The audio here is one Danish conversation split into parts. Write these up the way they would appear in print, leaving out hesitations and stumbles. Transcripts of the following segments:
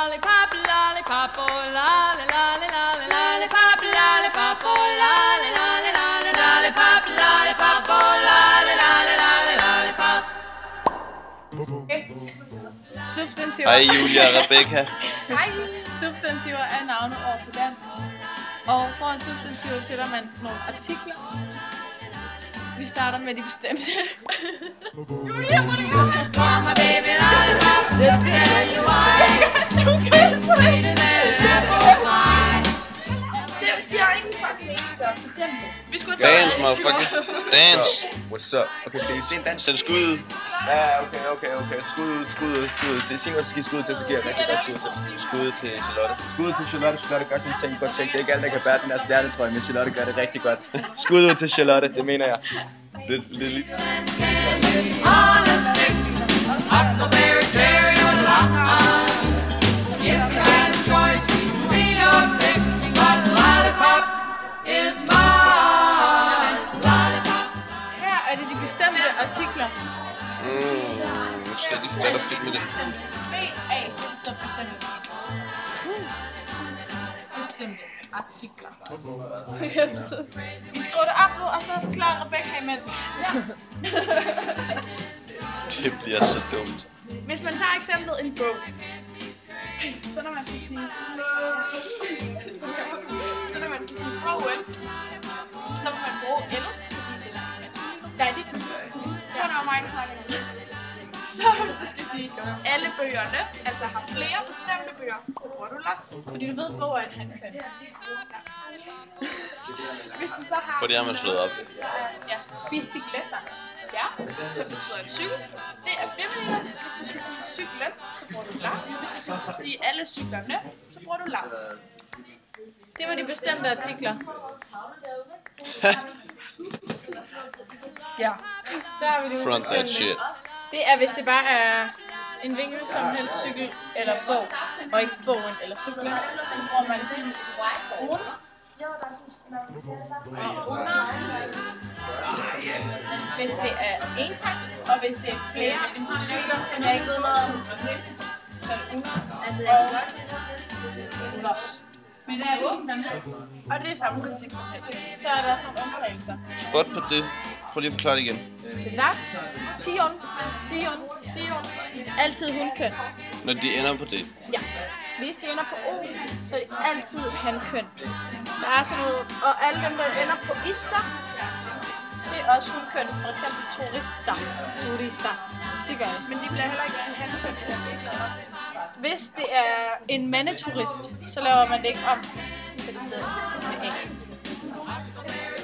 lollipop, lollipop, oh lolly, lolly, lolly, lollipop, lollipop, oh lolly, lolly, lolly, lollipop, lollipop, oh lolly, lolly, lolly, lollipop. Substantiver. Hej Julia og Rebecca. Hej. Substantiver er navneord på dansk. Og foran substantiver sætter man nogle artikler. Vi starter med de bestemte. Julia, hvor det går? My baby lollipop, tell you why. Du kan Sweeter than apple pie. Det er ingen fucking mening, så bestemte. Vi skulle Dance, motherfucker. Dance. What's up? Okay, skal vi se en dans? Sæt skud ud. Ja, okay. Skud. Sig mig, så skal I skud til, så giver jeg rigtig godt skud til. Skud til Charlotte. Skud til Charlotte. Charlotte gør sine ting godt. Tjek. Det er ikke alle, der kan bære den her stjernetrøje, men Charlotte gør det rigtig godt. Skud ud til Charlotte, det mener jeg. Det er lige... On a stick, huckleberry cherry or lime. If you had a choice, be your pick, but lollipop is mine. Lollipop. Her er det de bestemte artikler. Nu skal jeg lige fatte og fik med det. BA, det er så bestemte artikler. Bestemte artikler. Vi skriver det op nu, og så forklarer Rebecca imens. Det bliver så dumt. Hvis man tager eksemplet en bog, så når man skal sige bogen, så må man bruge L. Nej, det tror jeg var mig, der snakker om det. Så hvis du skal sige alle bøgerne, altså har flere bestemte bøger, så bruger du los. Fordi du ved, at bog er en handkøn. Hvis du så har... For det har man slået op. Ja, bicicleta. Ja, så betyder en cykel. Det er feminin. Hvis du skal sige cyklen, så bruger du la. Hvis du skal sige alle cyklerne, så bruger du las. Det var de bestemte artikler. Ja, så har vi det Front that shit. Det er, hvis det bare er en vinkel som helst cykel eller bog, og ikke bogen eller cyklen. Så bruger man un. Hvis det er en tak, og hvis det er flere end cykler, som jeg ikke ved noget om, så er det unos og unos. Men det er åbent den her, og det er samme princip som her. Så er der også nogle undtagelser. Spot på det. Prøv lige at forklare det igen. Hvad? Sion. Altid hundkøn. Når de ender på det. Ja. Hvis de ender på O, så er det altid hankøn. Der er sådan noget, og alle dem, der ender på ister, det er også hundkøn. For eksempel turister. Det gør det. Men de bliver heller ikke hankøn. Hvis det er en mandeturist, så laver man det ikke om til det sted med A.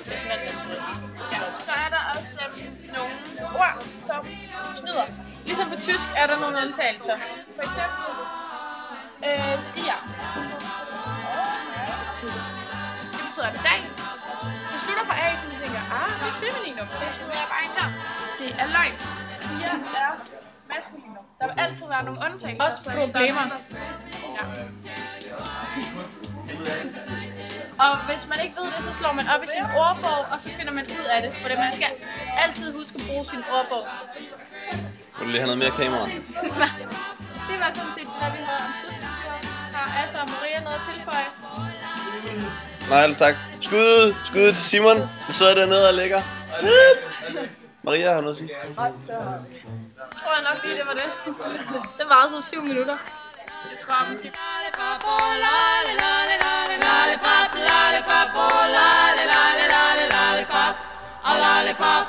Hvis man er turist. Ja, så er der også nogle ord, som snyder. Ligesom på tysk er der nogle undtagelser. For eksempel dia. Det betyder det dag. Det slutter på A, så man tænker, det er femininum. Det skulle være bare en her. Det er løgn. Dia er maskulinum. Der vil altid være nogle undtagelser. Også problemer. Ja. Og hvis man ikke ved det, så slår man op i sin ordbog, og så finder man ud af det. For man skal altid huske at bruge sin ordbog. Vil du lige have noget mere kamera? Det var sådan set, hvad vi havde om substantiver. Har Asser og Maria noget at tilføje? Nej, eller tak. Skud til Simon. Han sidder dernede og lægger. Maria har noget at sige. Nej, det har vi. Jeg tror nok lige, det var det. Det var så 7 minutter. Jeg tror måske. Lollipop, oh lolly, lolly, lolly, lollipop, lollipop, oh lolly, lolly, lolly, lollipop, a lollipop.